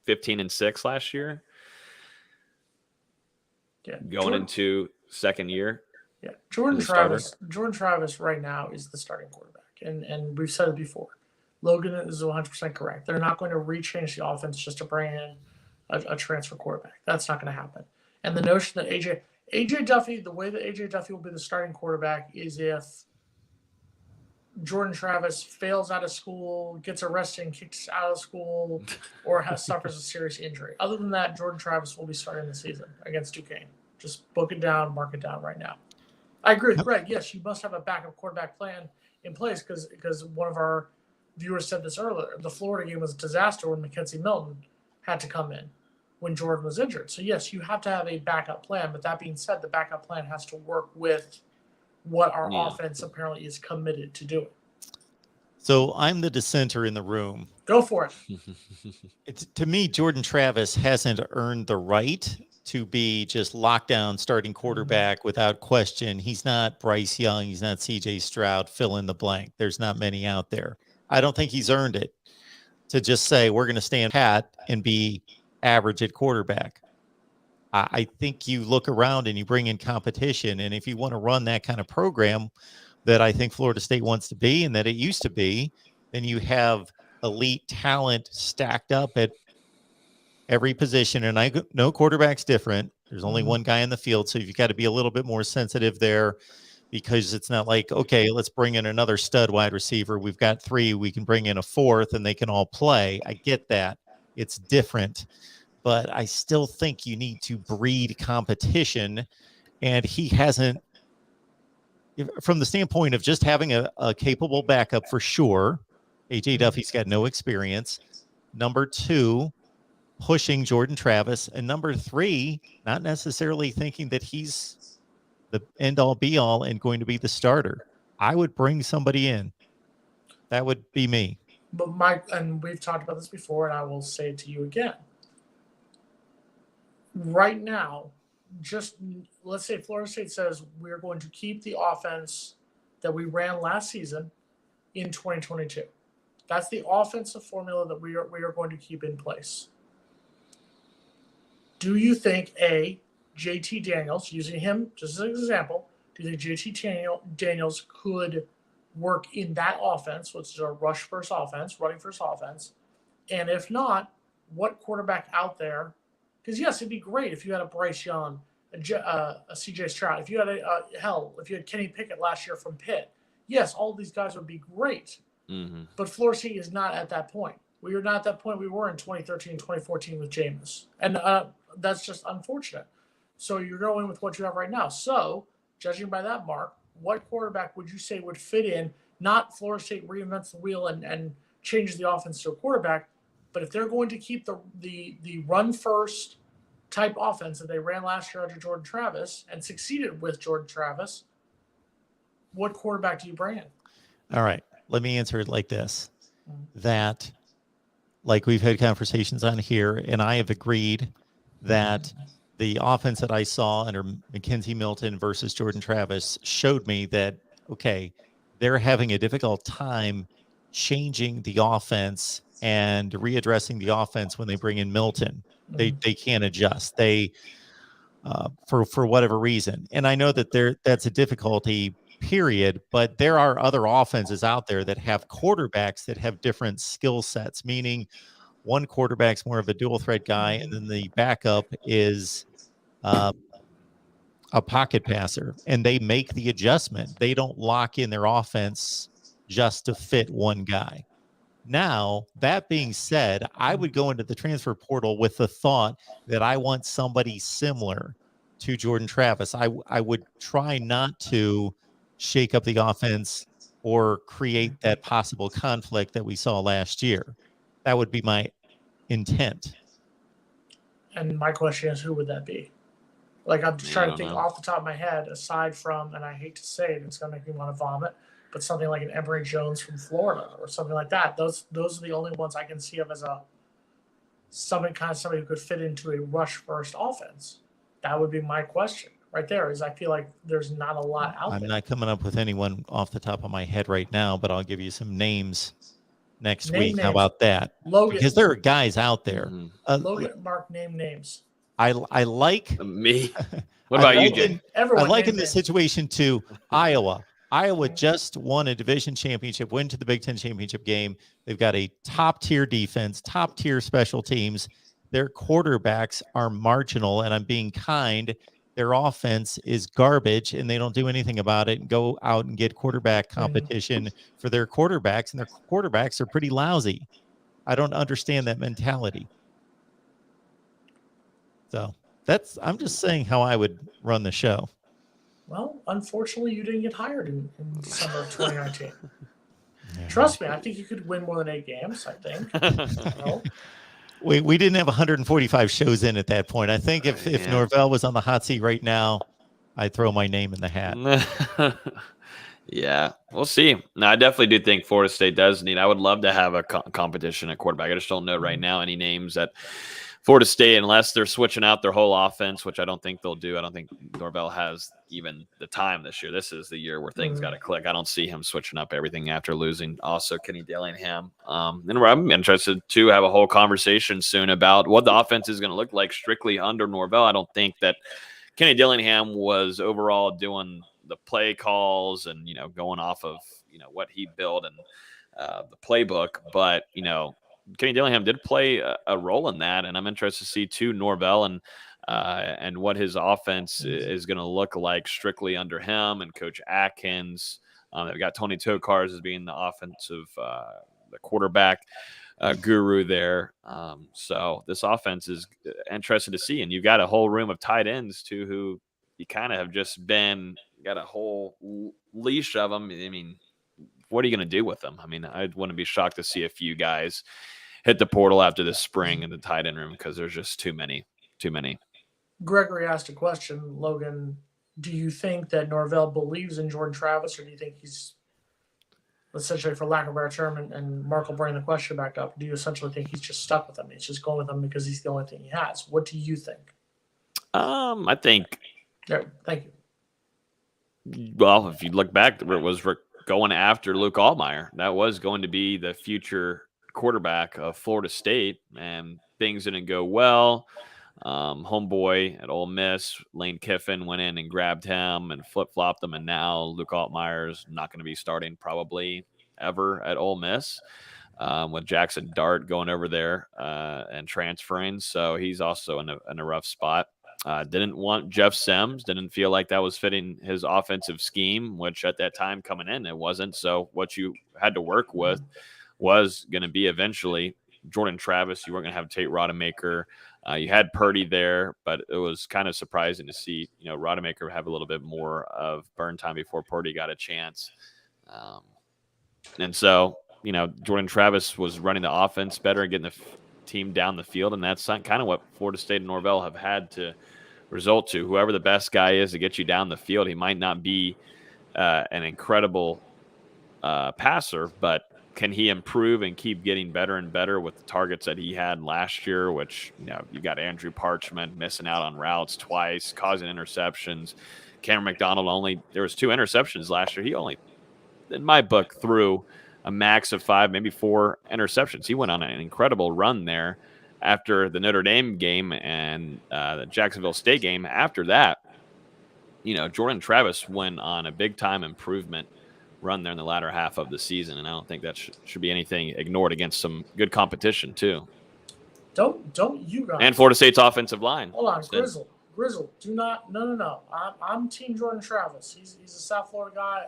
15-6 last year. Yeah. Going into second year. Yeah. Jordan Travis right now is the starting quarterback. And we've said it before. Logan is 100% correct. They're not going to rechange the offense just to bring in a transfer quarterback. That's not going to happen. And the notion that AJ Duffy, the way that AJ Duffy will be the starting quarterback is if Jordan Travis fails out of school, gets arrested and kicked out of school, or suffers a serious injury. Other than that, Jordan Travis will be starting the season against Duquesne. Just book it down, mark it down right now. I agree with Greg. Yes, you must have a backup quarterback plan in place because one of our viewers said this earlier. The Florida game was a disaster when Mackenzie Milton had to come in when Jordan was injured. So, yes, you have to have a backup plan. But that being said, the backup plan has to work with what our offense apparently is committed to doing. So I'm the dissenter in the room. Go for it. To me, Jordan Travis hasn't earned the right to be just lockdown starting quarterback without question. He's not Bryce Young. He's not CJ Stroud, fill in the blank. There's not many out there. I don't think he's earned it to just say we're going to stand pat and be average at quarterback. I think you look around and you bring in competition. And if you want to run that kind of program that I think Florida State wants to be and that it used to be, then you have elite talent stacked up at every position. And I know quarterback's different. There's only one guy in the field. So you've got to be a little bit more sensitive there because it's not like, okay, let's bring in another stud wide receiver. We've got three. We can bring in a fourth and they can all play. I get that. It's different. But I still think you need to breed competition. And he hasn't, from the standpoint of just having a capable backup for sure. AJ Duffy's got no experience. Number two, pushing Jordan Travis. And number three, not necessarily thinking that he's the end all be all and going to be the starter. I would bring somebody in. That would be me. But Mike, and we've talked about this before, and I will say it to you again. Right now, just let's say Florida State says we're going to keep the offense that we ran last season in 2022. That's the offensive formula that we are going to keep in place. Do you think JT Daniels, using him just as an example, do you think JT Daniels could work in that offense, which is a rush first offense, running first offense? And if not, what quarterback out there? Because yes, it'd be great if you had a Bryce Young, a CJ Stroud, if you had if you had Kenny Pickett last year from Pitt. Yes, all of these guys would be great. Mm-hmm. But Florida State is not at that point. We are not at that point we were in 2013, 2014 with Jameis. And that's just unfortunate. So you're going with what you have right now. So, judging by that, Mark, what quarterback would you say would fit in? Not Florida State reinvents the wheel and changes the offense to a quarterback, but if they're going to keep the run first type offense that they ran last year under Jordan Travis and succeeded with Jordan Travis, what quarterback do you bring in? All right. Let me answer it like this. That, like we've had conversations on here, and I have agreed that the offense that I saw under Mackenzie Milton versus Jordan Travis showed me that, okay, they're having a difficult time changing the offense and readdressing the offense when they bring in Milton. They can't adjust. They for whatever reason. And I know that that's a difficulty, period, but there are other offenses out there that have quarterbacks that have different skill sets, meaning one quarterback's more of a dual threat guy, and then the backup is a pocket passer, and they make the adjustment. They don't lock in their offense just to fit one guy. Now, that being said, I would go into the transfer portal with the thought that I want somebody similar to Jordan Travis. I would try not to shake up the offense or create that possible conflict that we saw last year. That would be my intent. And my question is, who would that be? Like, I'm just trying to think know. off the top of my head, aside from, and I hate to say it, it's going to make me want to vomit, but something like an Emory Jones from Florida or something like that. Those are the only ones I can see of as somebody who could fit into a rush first offense. That would be my question right there. Is I feel like there's not a lot out there. I'm not coming up with anyone off the top of my head right now, but I'll give you some names next week. How about that? Logan, because there are guys out there. Logan, Mark, name names. I like me. What about you, Jay? I like in this situation too. Iowa just won a division championship, went to the Big Ten championship game. They've got a top tier defense, top tier special teams. Their quarterbacks are marginal, and I'm being kind. Their offense is garbage, and they don't do anything about it and go out and get quarterback competition for their quarterbacks, and their quarterbacks are pretty lousy. I don't understand that mentality. So I'm just saying how I would run the show. Well, unfortunately, you didn't get hired in December of 2019. Yeah. Trust me, I think you could win more than 8 games, I think. No? We didn't have 145 shows in at that point. I think if Norvell was on the hot seat right now, I'd throw my name in the hat. Yeah, we'll see. No, I definitely do think Florida State does need. I would love to have a competition at quarterback. I just don't know right now any names that Florida State, unless they're switching out their whole offense, which I don't think they'll do. I don't think Norvell has even the time this year. This is the year where things got to click. I don't see him switching up everything after losing also Kenny Dillingham. And I'm interested to have a whole conversation soon about what the offense is going to look like strictly under Norvell. I don't think that Kenny Dillingham was overall doing the play calls and, going off of, what he built and the playbook. But, Kenny Dillingham did play a role in that, and I'm interested to see too Norvell and what his offense is going to look like strictly under him and Coach Atkins. They've got Tony Tokars as being the offensive the quarterback guru there. So this offense is interesting to see, and you've got a whole room of tight ends too who you kind of have just got a whole leash of them. I mean, what are you going to do with them? I mean, I wouldn't be shocked to see a few guys hit the portal after this spring in the tight end room because there's just too many. Gregory asked a question. Logan, do you think that Norvell believes in Jordan Travis, or do you think he's essentially, for lack of a better term, and Mark will bring the question back up, do you essentially think he's just stuck with him? He's just going with him because he's the only thing he has. What do you think? I think. Yeah, thank you. Well, if you look back, it was going after Luke Altmaier. That was going to be the future quarterback of Florida State, and things didn't go well. Homeboy at Ole Miss, Lane Kiffin, went in and grabbed him and flip-flopped him, and now Luke Altmaier is not going to be starting probably ever at Ole Miss, with Jackson Dart going over there and transferring. So he's also in a rough spot. Didn't want Jeff Sims, didn't feel like that was fitting his offensive scheme, which at that time coming in, it wasn't. So what you had to work with was going to be eventually Jordan Travis. You weren't going to have Tate Rodemaker. You had Purdy there, but it was kind of surprising to see, Rodemaker have a little bit more of burn time before Purdy got a chance. And so, Jordan Travis was running the offense better and getting the team down the field, and that's kind of what Florida State and Norvell have had to result to. Whoever the best guy is to get you down the field, he might not be an incredible passer, but can he improve and keep getting better and better with the targets that he had last year, which, you got Andrew Parchment missing out on routes twice, causing interceptions. Cameron McDonald there was 2 interceptions last year. He only, in my book, threw a max of 5, maybe 4 interceptions. He went on an incredible run there after the Notre Dame game and the Jacksonville State game. After that, Jordan Travis went on a big-time improvement run there in the latter half of the season, and I don't think that should be anything ignored against some good competition too. Don't you guys. And Florida State's offensive line. Hold on, Instead. Grizzle. Do not. No. I'm Team Jordan Travis. He's a South Florida guy.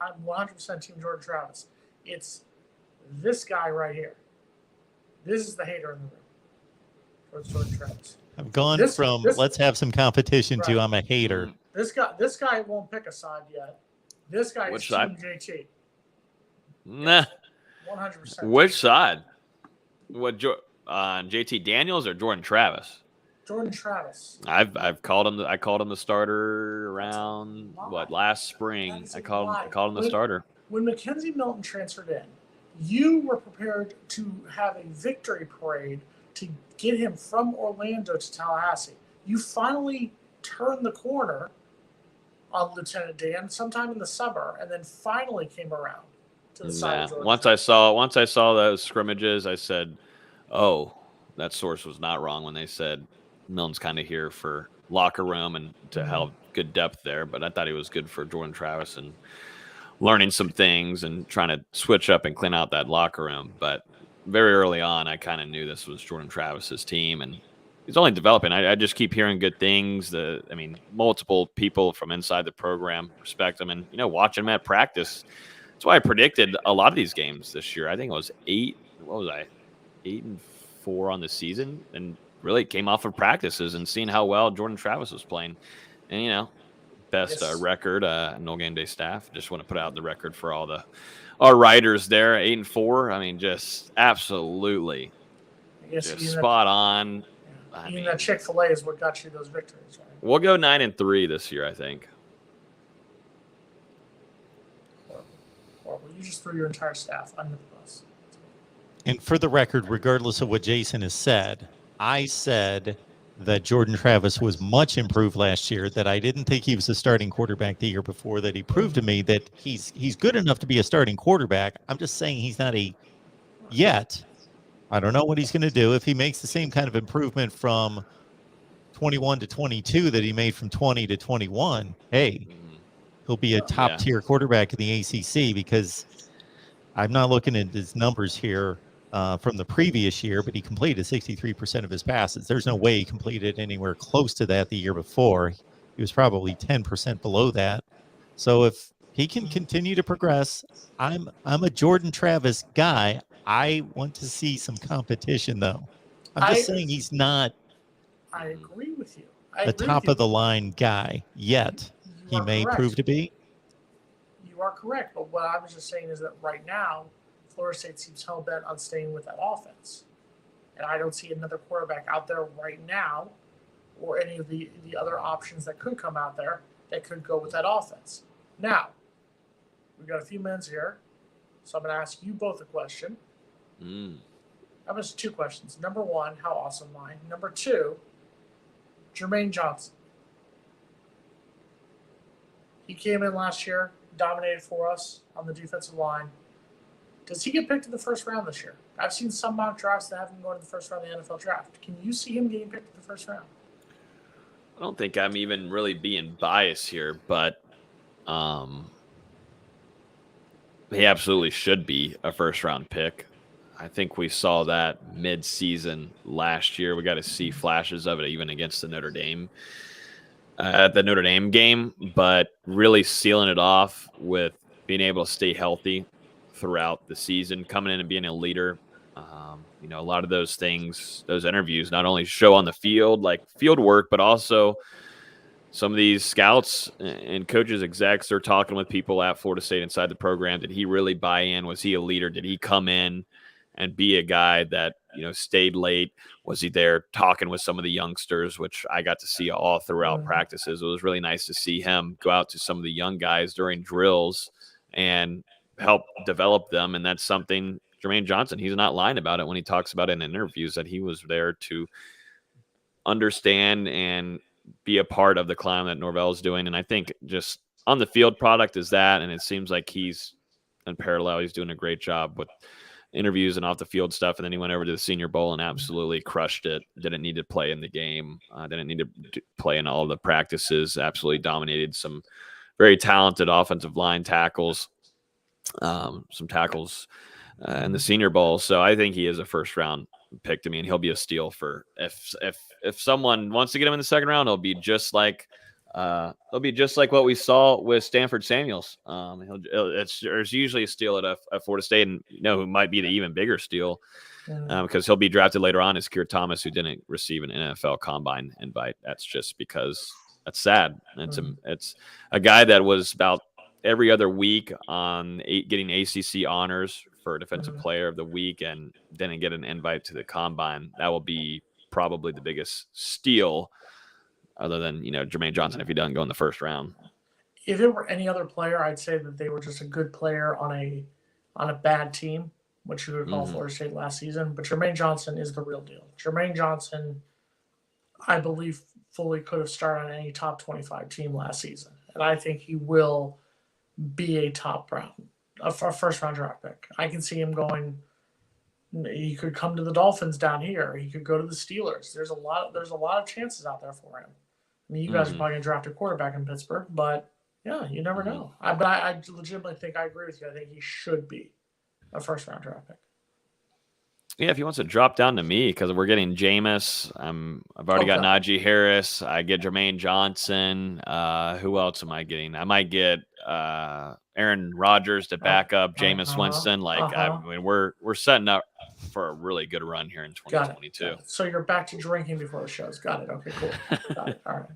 I'm 100% Team Jordan Travis. It's this guy right here. This is the hater in the room. For Jordan Travis. I've gone from let's have some competition to I'm a hater. This guy won't pick a side yet. This guy is Team JT. Nah. 100%. Which side? What? JT Daniels or Jordan Travis? Jordan Travis. I've called him. I called him the starter around last spring. I called him the starter. When Mackenzie Milton transferred in, you were prepared to have a victory parade to get him from Orlando to Tallahassee. You finally turned the corner on Lieutenant Dan sometime in the summer, and then finally came around to the side of Jordan. Once I saw those scrimmages, I said, "Oh, that source was not wrong when they said Milton's kind of here for locker room and to have good depth there." But I thought he was good for Jordan Travis and learning some things and trying to switch up and clean out that locker room. But very early on, I kind of knew this was Jordan Travis's team, and he's only developing. I just keep hearing good things. Multiple people from inside the program respect him, and watching him at practice. That's why I predicted a lot of these games this year. I think it was 8. What was I? 8-4 on the season, and really came off of practices and seeing how well Jordan Travis was playing, and best record. No Game Day staff. Just want to put out the record for all our writers there. 8-4. Just absolutely, just spot on. That Chick-fil-A is what got you those victories, right? We'll go 9-3 this year, I think. Well, you just threw your entire staff under the bus. And for the record, regardless of what Jason has said, I said that Jordan Travis was much improved last year, that I didn't think he was a starting quarterback the year before, that he proved to me that he's good enough to be a starting quarterback. I'm just saying he's not yet. I don't know what he's going to do. If he makes the same kind of improvement from 21 to 22 that he made from 20 to 21, hey, he'll be a top-tier quarterback in the ACC, because I'm not looking at his numbers here from the previous year, but he completed 63% of his passes. There's no way he completed anywhere close to that the year before. He was probably 10% below that. So if he can continue to progress, I'm a Jordan Travis guy. I want to see some competition, though. I'm just saying he's not I agree with you. the top-of-the-line guy yet. He may prove to be. You are correct, but what I was just saying is that right now, Florida State seems hell-bent on staying with that offense. And I don't see another quarterback out there right now, or any of the other options that could come out there that could go with that offense. Now, we've got a few minutes here, so I'm going to ask you both a question. I'm going to 2 questions. Number 1, how awesome am I? Number 2, Jermaine Johnson. He came in last year, dominated for us on the defensive line. Does he get picked in the first round this year? I've seen some mock drafts that have him going to the first round of the NFL draft. Can you see him getting picked in the first round? I don't think I'm even really being biased here, but he absolutely should be a first-round pick. I think we saw that mid-season last year. We got to see flashes of it even against the Notre Dame game, but really sealing it off with being able to stay healthy throughout the season, coming in and being a leader. A lot of those things, those interviews, not only show on the field, like field work, but also some of these scouts and coaches, execs, they're talking with people at Florida State inside the program. Did he really buy in? Was he a leader? Did he come in and be a guy that, stayed late? Was he there talking with some of the youngsters, which I got to see all throughout practices? It was really nice to see him go out to some of the young guys during drills and help develop them. And that's something Jermaine Johnson, he's not lying about it when he talks about it in interviews, that he was there to understand and be a part of the climb that Norvell is doing. And I think just on the field product is that, and it seems like he's in parallel. He's doing a great job with interviews and off the field stuff. And then he went over to the Senior Bowl and absolutely crushed it. Didn't need to play in the game. Didn't need to play in all the practices. Absolutely dominated some very talented offensive line tackles, some tackles in the Senior Bowl. So I think he is a first round pick to me, and he'll be a steal for if someone wants to get him in the second round, it'll be just like what we saw with Stanford Samuels. There's usually a steal at Florida State, and who might be the even bigger steal because he'll be drafted later on is Keir Thomas, who didn't receive an NFL Combine invite. That's just because that's sad. It's a guy that was about every other week on getting ACC honors for Defensive Player of the Week and didn't get an invite to the Combine. That will be probably the biggest steal, other than Jermaine Johnson if he doesn't go in the first round. If it were any other player, I'd say that they were just a good player on a bad team, which you would call Florida State last season. But Jermaine Johnson is the real deal. Jermaine Johnson, I believe, fully could have started on any top 25 team last season, and I think he will be a first round draft pick. I can see him going. He could come to the Dolphins down here. He could go to the Steelers. There's a lot of chances out there for him. I mean, you guys are probably going to draft a quarterback in Pittsburgh, but yeah, you never know. I legitimately think I agree with you. I think he should be a first round draft pick. Yeah, if he wants to drop down to me, because we're getting Jameis. I've already got Najee Harris. I get Jermaine Johnson. Who else am I getting? I might get Aaron Rodgers to back up Jameis Winston. I mean, we're setting up for a really good run here in 2022. Got it. So you're back to drinking before the shows. Got it. Okay, cool. Got it. All right.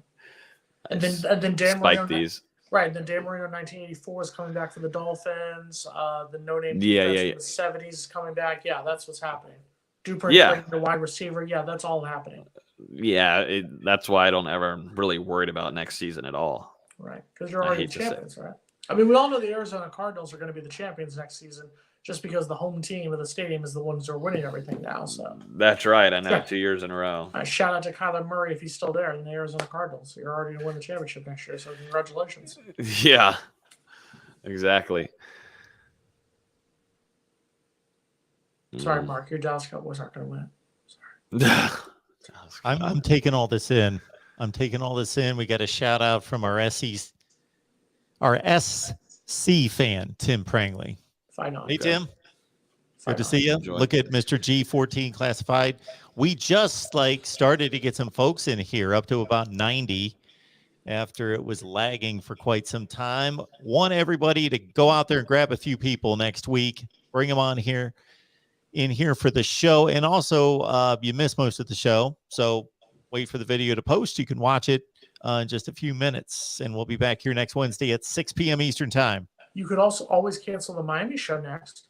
And then Dan Marino. These. Right, and then Dan Marino 1984 is coming back for the Dolphins. The no-name defense in the 70s is coming back. Yeah, that's what's happening. Duper, the wide receiver. Yeah, that's all happening. Yeah, that's why I don't ever really worried about next season at all. Right, because you're already the champions, right? I mean, we all know the Arizona Cardinals are going to be the champions next season just because the home team of the stadium is the ones who are winning everything now. So that's right. I know 2 years in a row. Shout out to Kyler Murray if he's still there in the Arizona Cardinals. You're already going to win the championship next year, so congratulations. Yeah, exactly. Sorry, Mark. Your Dallas Cowboys aren't going to win. Sorry. I'm taking all this in. We got a shout out from our SC fan, Tim Prangley. Hey, Tim. Good to see you. Look at Mr. G14 classified. We just started to get some folks in here up to about 90 after it was lagging for quite some time. Want everybody to go out there and grab a few people next week. Bring them on in here for the show. And also, you missed most of the show, so wait for the video to post. You can watch it in just a few minutes, and we'll be back here next Wednesday at 6 p.m. Eastern time. You could also always cancel the Miami show next.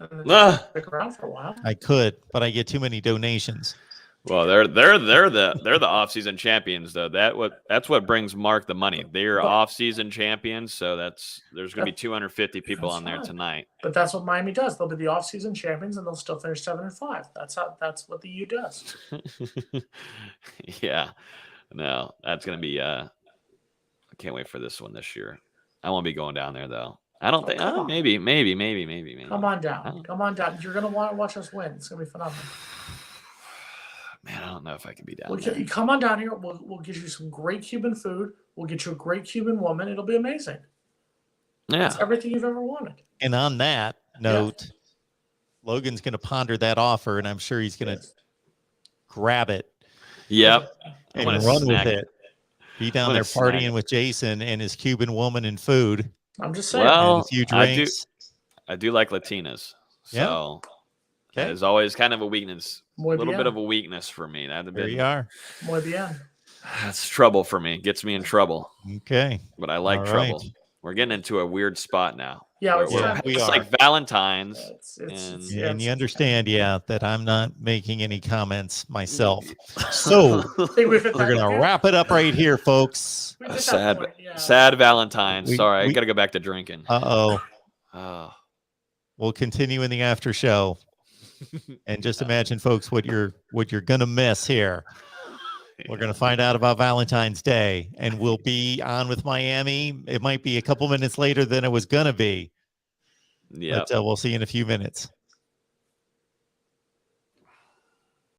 And then stick around for a while. I could, but I get too many donations. Well, they're the off-season champions though. That's what brings Mark the money. They're off-season champions, so there's going to be 250 people on there tonight. But that's what Miami does. They'll be the off-season champions, and they'll still finish 7-5. That's what the U does. Yeah, no, that's going to be. I can't wait for this one this year. I won't be going down there though. I don't think. Maybe. Come on down. You're going to want to watch us win. It's going to be phenomenal. Man, I don't know if I can be down there. Come on down here. We'll get you some great Cuban food. We'll get you a great Cuban woman. It'll be amazing. Yeah. It's everything you've ever wanted. And on that note, Logan's going to ponder that offer, and I'm sure he's going to grab it. Yep. And run with it. Be down there partying with Jason and his Cuban woman and food. I'm just saying. Well, a few drinks. I do like Latinas. So that is always kind of a weakness. Bit of a weakness for me. There you are. Muy bien. That's trouble for me. Gets me in trouble. Okay. But I like trouble. Right. We're getting into a weird spot now. Yeah, it's like Valentine's. And you understand, that I'm not making any comments myself. So we're going to wrap it up right here, folks. Sad Valentine's. Sorry, I got to go back to drinking. Oh. We'll continue in the after show. And just imagine, folks, what you're going to miss here. We're going to find out about Valentine's Day, and we'll be on with Miami. It might be a couple minutes later than it was going to be. Yeah. But we'll see you in a few minutes.